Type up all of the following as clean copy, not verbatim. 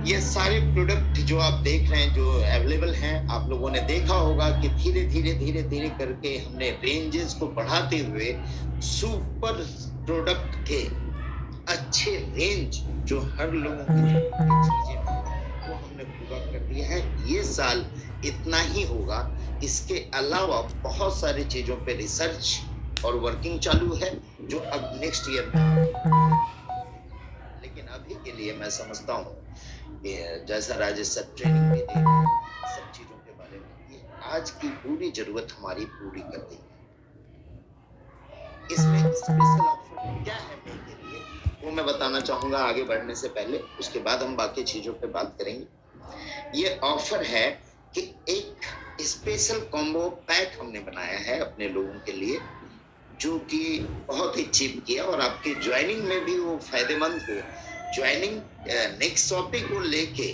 ये सारे प्रोडक्ट जो आप देख रहे हैं, जो अवेलेबल हैं, आप लोगों ने देखा होगा कि धीरे धीरे करके हमने रेंजेस को बढ़ाते हुए सुपर प्रोडक्ट के अच्छे रेंज जो हर लोगों की चीजें वो हमने पूरा कर दिया है। ये साल इतना ही होगा, इसके अलावा बहुत सारी चीजों पे रिसर्च और वर्किंग चालू है जो अब नेक्स्ट ईयर में। लेकिन अभी के लिए मैं समझता हूँ जैसा राजेश सर ट्रेनिंग में दे रहे हैं सब चीजों के बारे में, ये आज की पूरी जरूरत हमारी पूरी कर देगी। इसमें स्पेशल ऑफर क्या है मेरे के लिए वो मैं बताना चाहूंगा आगे बढ़ने से पहले, उसके बाद हम बाकी चीजों पे बात करेंगे। ये ऑफर है कि एक स्पेशल कॉम्बो पैक हमने बनाया है अपने लोगों के लिए, जो कि बहुत ही चीप किया और आपके ज्वाइनिंग में भी वो फायदेमंद हो। ज्वाइनिंग नेक्स्ट टॉपिक को लेके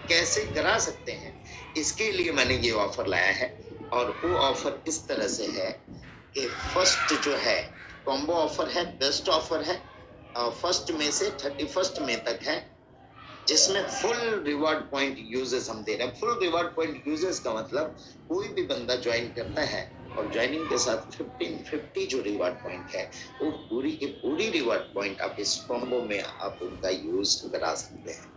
कैसे करा सकते हैं, इसके लिए मैंने ये ऑफर लाया है। और वो ऑफर इस तरह से है कि फर्स्ट जो है कॉम्बो ऑफर है, बेस्ट ऑफर है, फर्स्ट में से 31 मई तक है, जिसमें फुल रिवार्ड पॉइंट यूजर्स हम दे रहे हैं। फुल रिवार्ड पॉइंट यूजर्स का मतलब कोई भी बंदा ज्वाइन करता है और ज्वाइनिंग के साथ 1550 जो रिवार्ड पॉइंट है वो पूरी की पूरी रिवार्ड पॉइंट आप इस कॉम्बो में आप उनका यूज करा सकते हैं।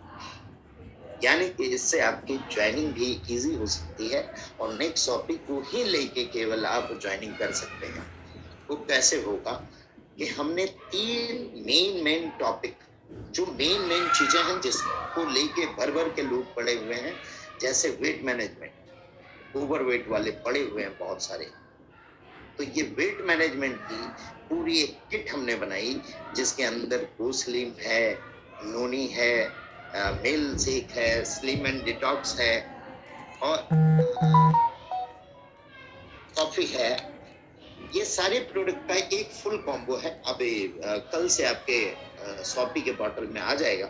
यानी कि इससे आपकी ज्वाइनिंग भी इजी हो सकती है और नेक्स्ट टॉपिक को ही लेके केवल आप ज्वाइनिंग कर सकते हैं। वो कैसे होगा कि हमने 3 मेन टॉपिक, जो मेन चीजें हैं जिसको लेके भर के लोग पड़े हुए हैं, जैसे वेट मैनेजमेंट, ओवर वेट वाले पड़े हुए हैं बहुत सारे। तो ये वेट मैनेजमेंट की पूरी एक किट हमने बनाई, जिसके अंदर स्लिम है, नोनी है, मेल सेक है, स्लिम एंड डिटॉक्स है और कॉफी है। ये सारे प्रोडक्ट का एक फुल कॉम्बो है। अभी कल से आपके शॉपी के बॉटल में आ जाएगा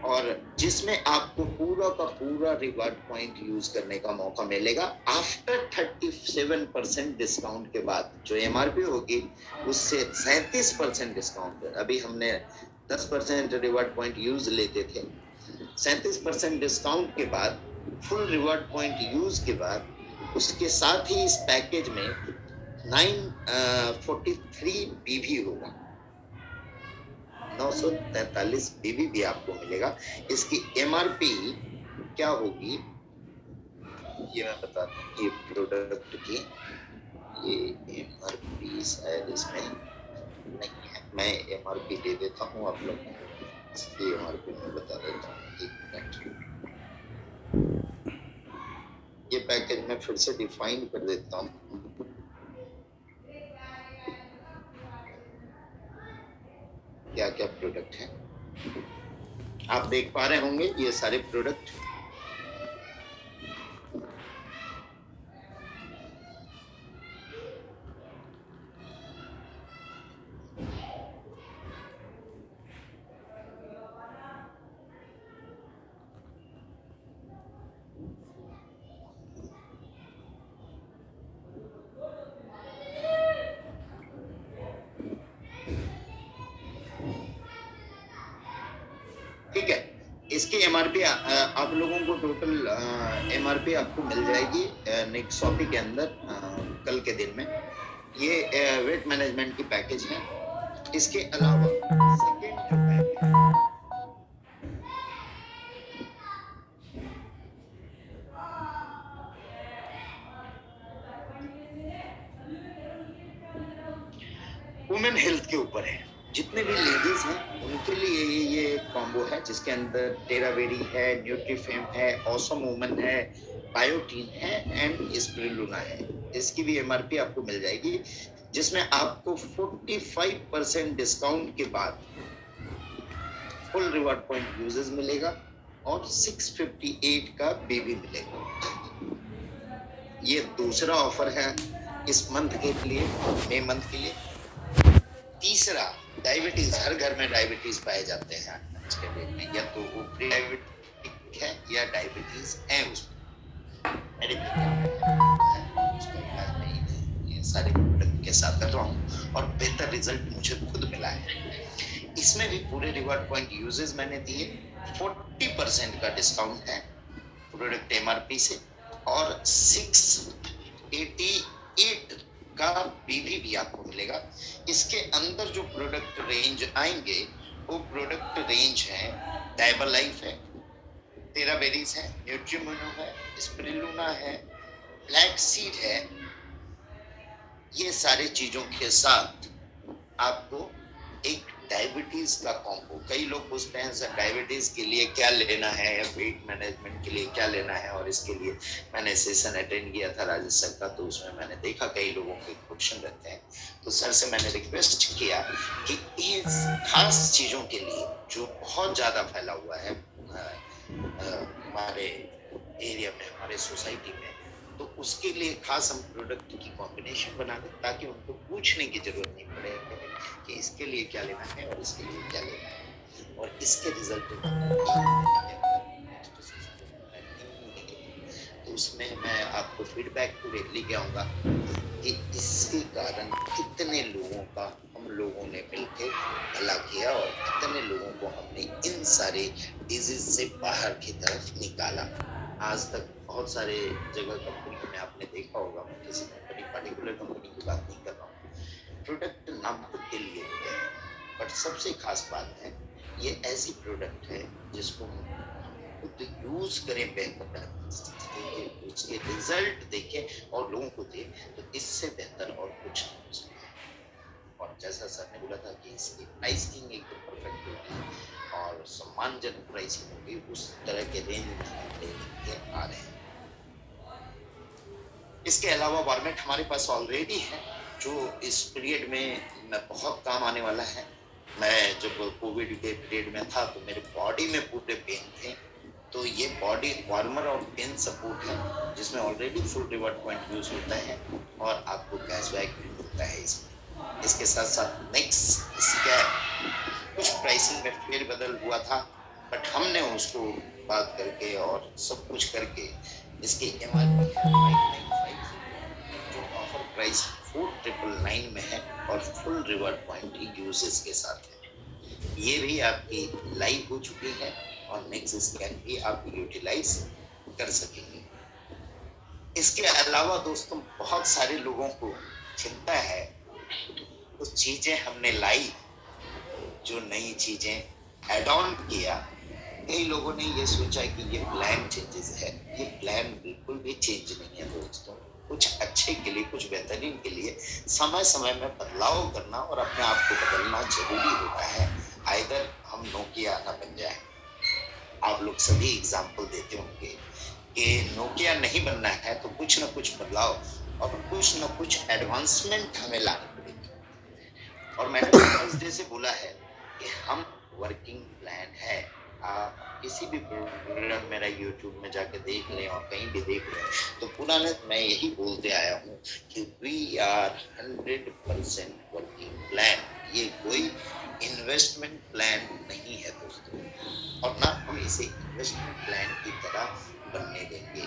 और जिसमें आपको पूरा का पूरा रिवार्ड पॉइंट यूज करने का मौका मिलेगा आफ्टर 37% डिस्काउंट के बाद। जो एमआरपी होगी उससे 37% डिस्काउंट। अभी हमने 10% रिवार्ड पॉइंट यूज लेते थे, 37% डिस्काउंट के बाद फुल रिवार्ड पॉइंट यूज के बाद उसके साथ ही इस पैकेज में 943 बीवी होगा, 943 बीवी भी आपको मिलेगा। इसकी एमआरपी क्या होगी ये मैं बताता हूँ। ये प्रोडक्ट की ये एमआरपी शायद इसमें नहीं है, मैं एमआरपी दे देता हूँ आप लोगों को। इसकी एमआरपी मैं बता देता हूँ, एक मिनट। ये पैकेज मैं फिर से डिफाइन कर देता हूँ। क्या क्या प्रोडक्ट है आप देख पा रहे होंगे, ये सारे प्रोडक्ट। ठीक है, इसकी एमआरपी आप लोगों को टोटल एमआरपी आपको मिल जाएगी नेक्स्ट शॉपी के अंदर कल के दिन में। ये वेट मैनेजमेंट की पैकेज है। इसके अलावा सेकेंड जो पैकेज है वुमेन हेल्थ के ऊपर है। जितने भी लेडीज हैं उनके लिए ये कॉम्बो है, जिसके अंदर टेरावेरी है, न्यूट्रीफेम है, ऑसम वुमन है, बायोटीन है एंड स्प्रिलुना है। इसकी भी एमआरपी आपको मिल जाएगी, जिसमें आपको 45% डिस्काउंट के बाद फुल रिवार्ड पॉइंट यूजेस मिलेगा और 658 का बीबी मिलेगा। ये दूसरा ऑफर है इस मंथ के लिए, मई मंथ के लिए। तीसरा, डायबिटीज, हर घर में डायबिटीज पाए जाते हैं आज के डेट में, या तो वो प्री डायबिटिक है या डायबिटीज है, उसमें उसका इलाज नहीं। ये सारे प्रोडक्ट के साथ कर रहा हूँ और बेहतर रिजल्ट मुझे खुद मिला है। इसमें भी पूरे रिवॉर्ड पॉइंट यूजेस मैंने दिए, 40% का डिस्काउंट है प्रोडक्ट एमआरपी से, और 688 का बीवी भी आपको मिलेगा। इसके अंदर जो प्रोडक्ट रेंज आएंगे वो प्रोडक्ट रेंज है डायबा लाइफ है, टेराबेरीज है, न्यूट्रीमोनो है, स्पिरुलिना है, फ्लैक्स सीड है। ये सारे चीजों के साथ आपको एक डायबिटीज का कॉम्बो, कई लोग पूछते हैं सर डायबिटीज के लिए क्या लेना है या वेट मैनेजमेंट के लिए क्या लेना है, और इसके लिए मैंने सेशन अटेंड किया था राजेश सर का, तो उसमें मैंने देखा कई लोगों के क्वेश्चन रहते हैं, तो सर से मैंने रिक्वेस्ट किया कि इन खास चीजों के लिए जो बहुत ज्यादा फैला हुआ है हमारे एरिया में, हमारे सोसाइटी में, तो उसके लिए खास हम प्रोडक्ट की कॉम्बिनेशन बना दें ताकि उनको पूछने की जरूरत नहीं पड़े कि इसके लिए क्या लेना है और इसके लिए क्या लेना है, और इसके रिजल्ट तो उसमें मैं आपको फीडबैक पूरे लेके आऊंगा कि इसके कारण कितने लोगों का हम लोगों ने मिलकर भला किया और कितने लोगों को हमने इन सारे डिजीज से बाहर की तरफ निकाला। आज तक बहुत सारे जगह कंपनी में आपने देखा होगा, मैं किसी कंपनी पर्टिकुलर कंपनी की बात नहीं कर रहा हूँ, प्रोडक्ट नाम के लिए होते हैं, बट सबसे खास बात है ये ऐसी प्रोडक्ट है जिसको हम खुद यूज करें, बेहतर उसके रिजल्ट देखें और लोगों को दें, तो इससे बेहतर और कुछ नहीं हो सकता। और जैसा सर ने बोला था कि इसकी प्राइसिंग एकदम परफेक्ट होगी और सम्मानजनक प्राइसिंग होगी, उस तरह के रेंज लेके आ रहे हैं। इसके अलावा वार्मेट हमारे पास ऑलरेडी है जो इस पीरियड में बहुत काम आने वाला है। मैं जब कोविड के पीरियड में था तो मेरे बॉडी में पूरे पेन थे, तो ये बॉडी वार्मर और पेन सपोर्ट है जिसमें already full reward point use होता है और आपको कैशबैक भी मिलता है इसमें। इसके साथ साथ नेक्स्ट इसका कुछ प्राइसिंग में फेरबदल हुआ था, बट हमने उसको बात करके और सब कुछ करके इसके एमआरपी जो ऑफर प्राइस 4999 में है और फुल रिवॉर्ड पॉइंट यूजेस के साथ है, ये भी आपकी लाइव हो चुकी है और नेक्स्ट स्कैन भी आप यूटिलाइज कर सकेंगे। इसके अलावा दोस्तों बहुत सारे लोगों को चिंता है, कुछ चीजें हमने लाई, जो नई चीजें एड ऑन किया, कई लोगों ने ये सोचा कि ये प्लान चेंजेस है, ये प्लान बिल्कुल भी चेंज नहीं है दोस्तों। कुछ अच्छे के लिए, कुछ बेहतरीन के लिए समय समय में बदलाव करना और अपने आप को बदलना जरूरी होता है, आइदर हम नोकिया ना बन जाए। आप लोग सभी एग्जाम्पल देते होंगे कि नोकिया नहीं बनना है तो कुछ न कुछ बदलाव और कुछ न कुछ एडवांसमेंट हमें लानी पड़ेगी। और मैंने फर्स्ट डे से बोला है कि हम वर्किंग प्लान है। आप किसी भी प्रोग्राम मेरा यूट्यूब में जाके देख लें और कहीं भी देख लें तो पुराने मैं यही बोलते आया हूँ कि वी आर 100% वर्किंग प्लान। ये कोई इन्वेस्टमेंट प्लान नहीं है दोस्तों, और ना हम इसे इन्वेस्टमेंट प्लान की तरह बनने देंगे।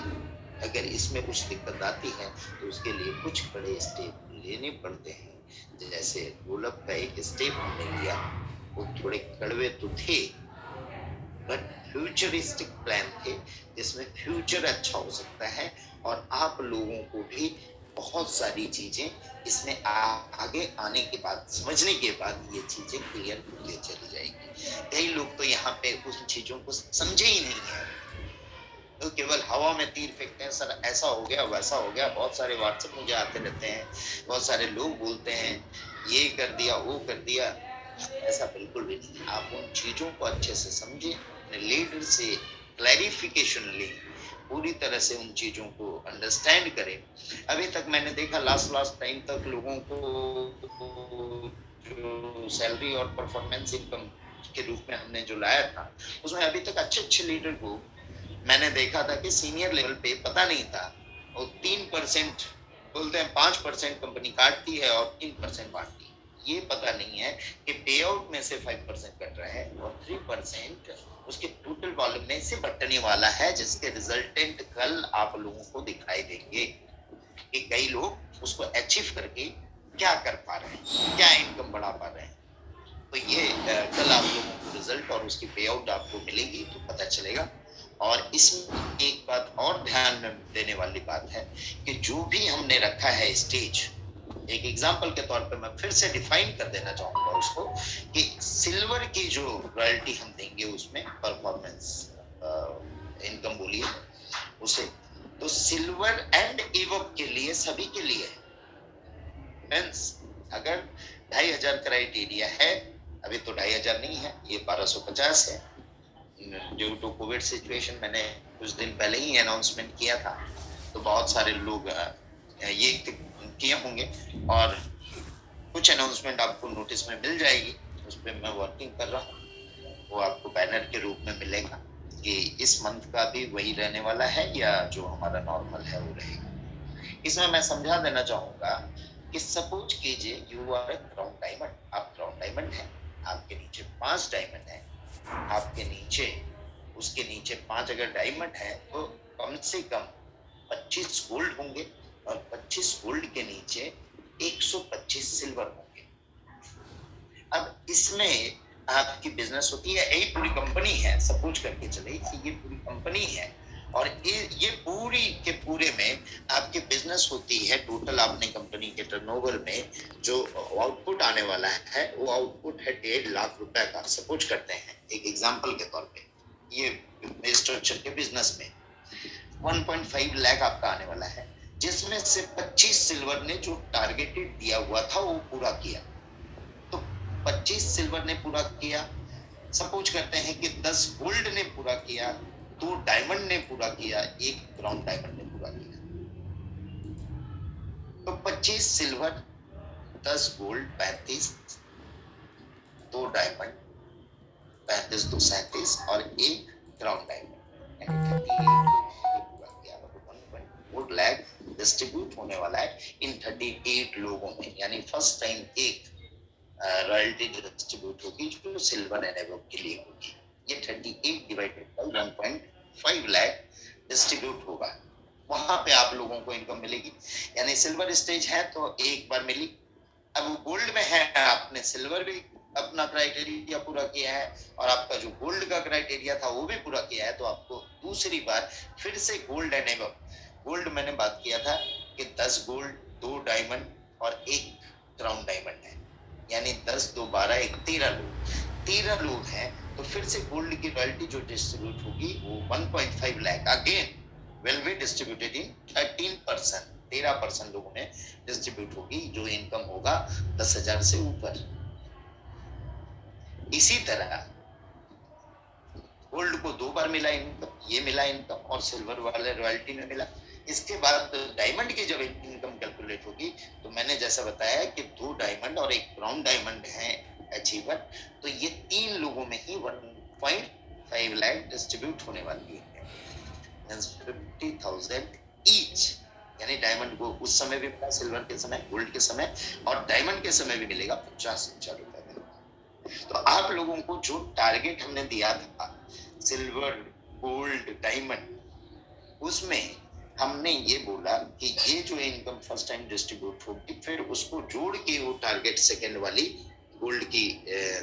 अगर इसमें कुछ दिक्कत आती है तो उसके लिए कुछ बड़े स्टेप लेने पड़ते हैं। जैसे रोलअप का एक स्टेप हमने लिया, वो थोड़े कड़वे तो थे बट फ्यूचरिस्टिक प्लान थे जिसमें फ्यूचर अच्छा हो सकता है और आप लोगों को भी बहुत सारी चीजें इसमें आगे आने के बाद, समझने के बाद ये चीजें क्लियर होती चली जाएगी। कई लोग तो यहाँ पे उन चीजों को समझे ही नहीं है, तो केवल हवा में तीर फेंकते हैं, सर ऐसा हो गया वैसा हो गया। बहुत सारे व्हाट्सएप मुझे आते रहते हैं, बहुत सारे लोग बोलते हैं ये कर दिया वो कर दिया, ऐसा बिल्कुल भी नहीं। आप उन चीजों को अच्छे से समझें, अपने लीडर से क्लैरिफिकेशन लें, पूरी तरह से उन चीजों को अंडरस्टैंड करें। अभी तक मैंने देखा लास्ट टाइम तक लोगों को जो सैलरी और परफॉर्मेंस इनकम के रूप में हमने जो लाया था, उसमें अभी तक अच्छे लीडर को मैंने देखा था कि सीनियर लेवल पे पता नहीं था, और 3% बोलते हैं 5% कंपनी काटती है और 3% बांटती है। ये पता नहीं है कि पे आउट में से 5% कट रहा है और 3% उसके टोटल वॉल्यूम में से बटने वाला है, जिसके रिजल्टेंट कल आप लोगों को दिखाई देंगे कि कई लोग उसको अचीव करके क्या कर पा रहे हैं, क्या इनकम बढ़ा पा रहे हैं। तो ये कल आप लोगों को रिजल्ट और उसकी पे आउट आपको मिलेगी तो पता चलेगा। और इसमें एक बात और ध्यान में देने वाली बात है कि जो भी हमने रखा है स्टेज, एक एग्जांपल के तौर पे मैं फिर से डिफाइन कर देना चाहूंगा उसको कि सिल्वर की जो रॉयल्टी हम देंगे उसमें परफॉर्मेंस इनकम बोलिए उसे, तो सिल्वर एंड एवब के लिए सभी के लिए मींस अगर 2500 क्राइटेरिया है, अभी तो 2500 नहीं है, ये 1250 है ड्यू टू कोविड सिचुएशन। मैंने कुछ दिन पहले ही अनाउंसमेंट किया था, तो बहुत सारे लोग ये किए होंगे और कुछ अनाउंसमेंट आपको नोटिस में मिल जाएगी, उस पर मैं वर्किंग कर रहा हूँ, वो आपको बैनर के रूप में मिलेगा कि इस मंथ का भी वही रहने वाला है या जो हमारा नॉर्मल है वो रहेगा। इसमें मैं समझा देना चाहूंगा कि सपोज कीजिए you are a crown diamond, आप क्राउन डायमंड हैं, आपके नीचे 5 डायमंड है, आपके नीचे उसके नीचे 5 अगर डायमंड है तो कम से कम 25 गोल्ड होंगे और 25 गोल्ड के नीचे 125 सिल्वर होंगे। अब इसमें आपकी बिजनेस होती है, यही पूरी कंपनी है, सपोज करके चले कि ये पूरी कंपनी है और ये पूरी के पूरे में आपकी बिजनेस होती है। टोटल आपने कंपनी के टर्नओवर में जो आउटपुट आने वाला है वो आउटपुट है 1.5 लाख रुपए का, सपोज करते हैं एक एग्जांपल के तौर पे। ये स्ट्रक्चर के बिजनेस में 1.5 लाख आपका आने वाला है, जिसमें से 25 सिल्वर ने जो टारगेटेड दिया हुआ था वो पूरा किया, तो 25 सिल्वर ने पूरा किया। सपोज करते हैं कि 10 गोल्ड ने पूरा किया, 2 डायमंड ने पूरा किया, 1 ब्राउन डायमंड ने पूरा किया। तो 25 सिल्वर, 10 गोल्ड 35, 2 डायमंड 35, 2 37 और 1 ब्राउन डायमंड, यानी 1.4 लाख डिस्ट्रीब्यूट होने वाला है इन 38 लोगों में। यानी फर्स्ट टाइम एक रॉयल्टी डिस्ट्रीब्यूट होगी जो सिल्वर एंड एबव के लिए होगी। ये 38 डिवाइडेड बाय 1.5 लाख डिस्ट्रीब्यूट होगा, वहां पे आप लोगों को इनकम मिलेगी। यानी सिल्वर स्टेज है तो एक बार मिली, अब गोल्ड में है, आपने सिल्वर भी अपना क्राइटेरिया पूरा किया है और आपका जो गोल्ड का क्राइटेरिया था वो भी पूरा किया है, तो आपको दूसरी बार फिर से गोल्ड एंड एबव। गोल्ड मैंने बात किया था कि 10 गोल्ड, 2 डायमंड और 1 क्राउन डायमंड है, यानी 10, 2, 12, 1, 13 लोग हैं, तो फिर से गोल्ड की रॉयल्टी जो डिस्ट्रीब्यूट होगी वो 1.5 lakh again will be distributed in 13%, 13% लोगों में डिस्ट्रीब्यूट होगी जो इनकम होगा 10,000 से ऊपर। इसी तरह गोल्ड को 2 बार मिला इनकम, ये मिला इनकम और सिल्वर वाले रॉयल्टी में मिला। इसके बाद डायमंड की जब इनकम कैलकुलेट होगी तो मैंने जैसा बताया कि 2 डायमंड और 1 ब्राउन डायमंड है अचीवर, तो ये 3 लोगों में ही 1.5 लाख डिस्ट्रीब्यूट होने वाली है, 50,000 ईच। यानी डायमंड को उस समय भी मिला, सिल्वर के समय, गोल्ड के समय और डायमंड के समय भी मिलेगा 50,000 रुपए। तो आप लोगों को जो टारगेट हमने दिया था सिल्वर, गोल्ड, डायमंड, उसमें हमने ये बोला कि ये जो इनकम फर्स्ट टाइम डिस्ट्रीब्यूट होगी फिर उसको जोड़ के वो टारगेट सेकंड वाली गोल्ड की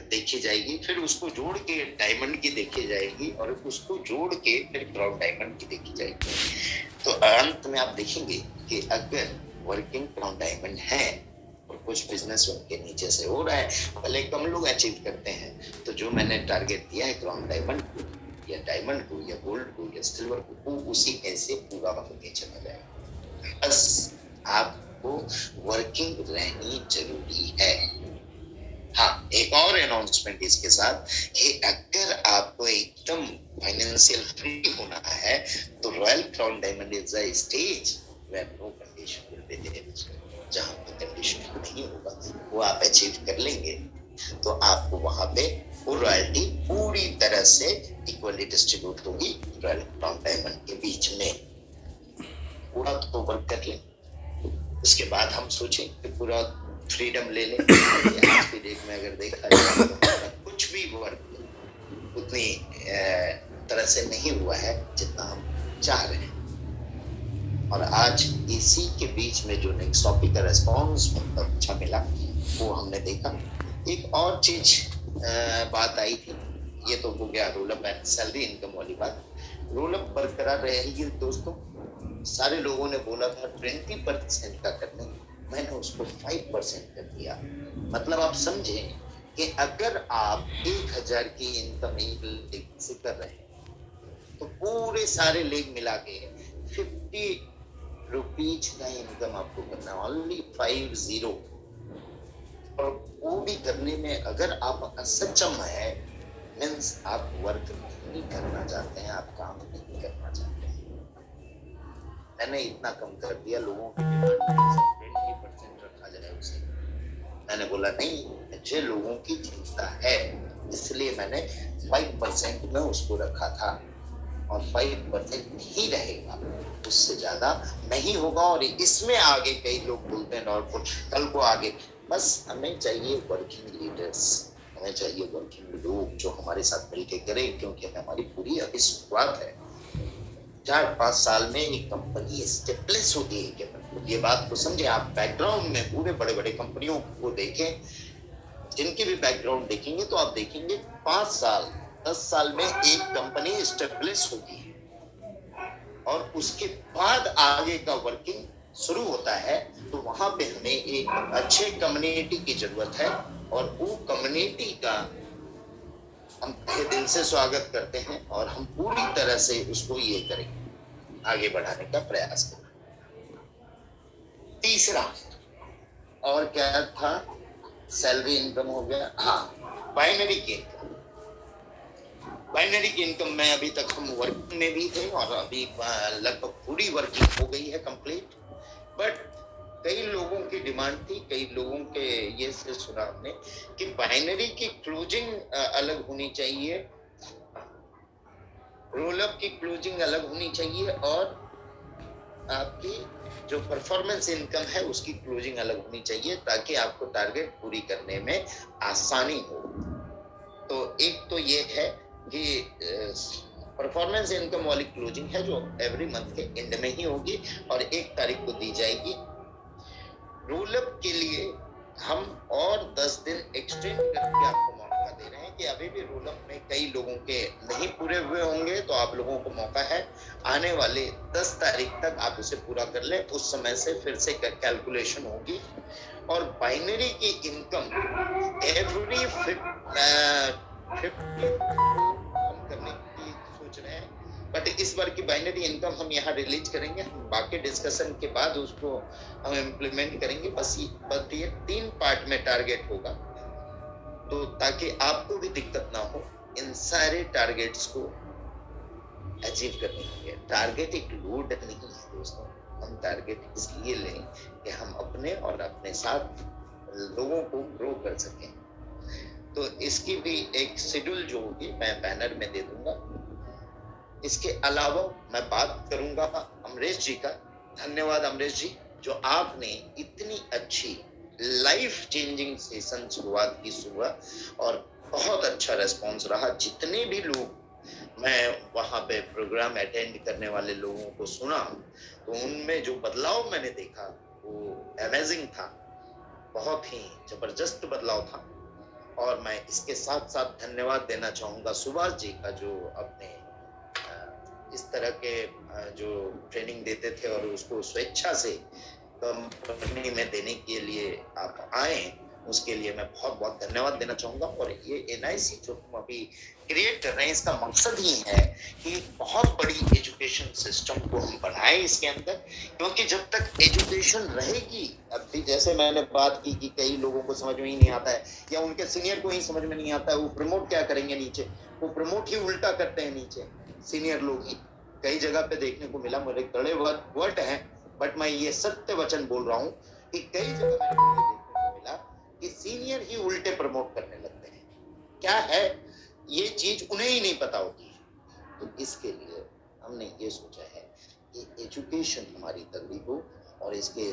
देखी जाएगी, फिर उसको जोड़ के डायमंड की देखी जाएगी और उसको जोड़ के फिर ब्राउन डायमंड की देखी जाएगी। तो अंत में आप देखेंगे कि अगर वर्किंग ब्राउन डायमंड है और कुछ बिजनेस उनके नीचे से हो रहा है, भले कम लोग अचीव करते हैं, तो जो मैंने टारगेट दिया है क्राउन डायमंड को या डायमंड को या गोल्ड को या सिल्वर को, वो उसी ऐसे पूरा होके चला जाएगा। बस आपको वर्किंग रहनी जरूरी है। हाँ, एक और अनाउंसमेंट इसके साथ कि अगर आपको एकदम फाइनेंशियल फ्री होना है तो royal crown diamond is a stage where no condition will be there. जहां पे कंडीशन नहीं होगा वो आप अचीव कर लेंगे तो आपको वहां पे वो रॉयल्टी पूरी तरह से इक्वली डिस्ट्रीब्यूट होगी रॉयल क्राउन डायमंड के बीच में। पूरा तो वर्क कर ले, उसके बाद हम सोचें कि पूरा फ्रीडम ले लें। आज की डेट में अगर देखा जाए तो कुछ भी वर्क उतनी तरह से नहीं हुआ है जितना हम चाह रहे हैं। और आज इसी के बीच में जो नेक्स्ट टॉपिक का रेस्पॉन्स मतलब अच्छा मिला वो हमने देखा। एक और चीज बात आई थी, ये तो हो गया roll up and salary income वाली बात। रोल अप बरकरार रहेगी दोस्तों। सारे लोगों ने बोला था 20% का करने, मैंने उसको 5% कर दिया। मतलब आप समझे कि अगर आप 1000 की इनकम एक लेग से कर रहे हैं तो पूरे सारे लेग मिला के 50 रुपीज का इनकम आपको करना, ओनली 50। और वो भी करने में अगर आप सक्षम है, मीन्स आप वर्क नहीं करना चाहते हैं, आप काम नहीं करना चाहते हैं। मैंने इतना कम कर दिया, लोगों की डिमांड 20% रखा जाए उसे। मैंने बोला नहीं, मुझे लोगों की चिंता है, इसलिए मैंने 5% में उसको रखा था और 5% ही रहेगा, उससे ज्यादा नहीं होगा। और इसमें आगे कई लोग बोलते हैं और कल को आगे, बस हमें चाहिए वर्किंग लीडर्स, हमें चाहिए वर्किंग लोग जो हमारे साथ मिलकर करें, क्योंकि हमारी पूरी अभी शुरुआत है। 4-5 साल में एक कंपनी स्टेबलिश होती है। ये बात को समझे आप। बैकग्राउंड में पूरे बड़े बड़े कंपनियों को देखें, जिनके भी बैकग्राउंड देखेंगे तो आप देखेंगे 5 साल 10 साल में एक कंपनी स्टेबलिश होती है और उसके बाद आगे का वर्किंग शुरू होता है। तो वहां पे हमें एक अच्छे कम्युनिटी की जरूरत है और वो कम्युनिटी का हम तहे दिल से स्वागत करते हैं और हम पूरी तरह से उसको ये करेंगे, आगे बढ़ाने का प्रयास करें। तीसरा और क्या था? सैलरी इनकम हो गया। हाँ, बाइनरी की इनकम। बाइनरी की इनकम में अभी तक हम वर्किंग में भी थे और अभी लगभग पूरी वर्किंग हो गई है कंप्लीट। बट कई लोगों की डिमांड थी, कई लोगों के ये से सुना हमने कि बाइनरी की क्लोजिंग अलग होनी चाहिए, रोल अप की क्लोजिंग अलग होनी चाहिए और आपकी जो परफॉर्मेंस इनकम है उसकी क्लोजिंग अलग होनी चाहिए, ताकि आपको टारगेट पूरी करने में आसानी हो। तो एक तो ये है कि परफॉर्मेंस इनकम वाली क्लोजिंग है जो एवरी मंथ के एंड में ही होगी और 1 तारीख को दी जाएगी। रोल अप के लिए हम और 10 दिन एक्सटेंड करके आपको मौका दे रहे हैं कि अभी भी रोल अप में कई लोगों के नहीं पूरे हुए होंगे, तो आप लोगों को मौका है आने वाले 10 तारीख तक आप उसे पूरा कर लें। उस समय से फिर से कैलकुलेशन होगी और बाइनरी की इनकम एवरी 50 हम करने की सोच रहे हैं। बट इस बार की बाइनरी इनकम हम यहाँ रिलीज करेंगे, हम बाकी डिस्कशन के बाद उसको हम इम्प्लीमेंट करेंगे। बस ये 3 पार्ट में टारगेट होगा, तो ताकि आपको भी दिक्कत ना हो इन सारे टारगेट्स को अचीव करने के लिए। टारगेट एक लोड नहीं है दोस्तों, हम टारगेट इसलिए लें कि हम अपने और अपने साथ लोगों को ग्रो कर सकें। तो इसकी भी एक शेड्यूल जो होगी मैं बैनर में दे दूंगा। इसके अलावा मैं बात करूंगा अमरेश जी का। धन्यवाद अमरेश जी, जो आपने इतनी अच्छी लाइफ चेंजिंग सेशन शुरुआत की सुबह और बहुत अच्छा रेस्पॉन्स रहा। जितने भी लोग मैं वहां पे प्रोग्राम अटेंड करने वाले लोगों को सुना तो उनमें जो बदलाव मैंने देखा वो अमेजिंग था, बहुत ही जबरदस्त बदलाव था। और मैं इसके साथ साथ धन्यवाद देना चाहूंगा सुभाष जी का, जो अपने इस तरह के जो ट्रेनिंग देते थे और उसको स्वेच्छा से कंपनी में देने के लिए आप आए, उसके लिए मैं बहुत बहुत धन्यवाद देना चाहूंगा। और ये एनआईसी जो हम अभी क्रिएट कर रहे हैं, इसका मकसद ही है कि बहुत बड़ी एजुकेशन सिस्टम को हम बनाएं इसके अंदर, क्योंकि जब तक एजुकेशन रहेगी, अभी जैसे मैंने बात की कि कई लोगों को समझ में ही नहीं आता है या उनके सीनियर को ही समझ में नहीं आता है, वो प्रमोट क्या करेंगे नीचे, वो प्रमोट ही उल्टा करते हैं नीचे सीनियर लोग ही। कई जगह पे देखने को मिला, मेरे कड़े वर्ड हैं, बट मैं ये सत्य वचन बोल रहा हूँ कि कई जगह मेरे को देखने को मिला कि सीनियर ही उल्टे प्रमोट करने लगते हैं। क्या है ये चीज उन्हें ही नहीं पता होती है। तो इसके लिए हमने ये सोचा है कि एजुकेशन हमारी तगड़ी हो और इसके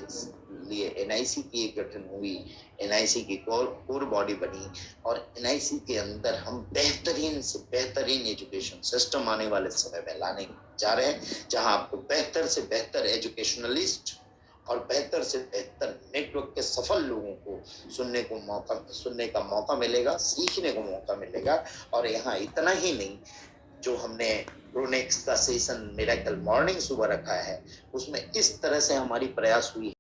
लिए एनआईसी की एक गठन हुई, एनआईसी की कोर बॉडी बनी और एनआईसी के अंदर हम बेहतरीन से बेहतरीन एजुकेशन सिस्टम आने वाले समय में लाने जा रहे हैं, जहां आपको बेहतर से बेहतर एजुकेशनलिस्ट और बेहतर से बेहतर नेटवर्क के सफल लोगों को सुनने का मौका मिलेगा, सीखने को मौका मिलेगा। और यहाँ इतना ही नहीं, जो हमने प्रोनेक्स का सेशन मिरेकल मॉर्निंग सुबह रखा है, उसमें इस तरह से हमारी प्रयास हुई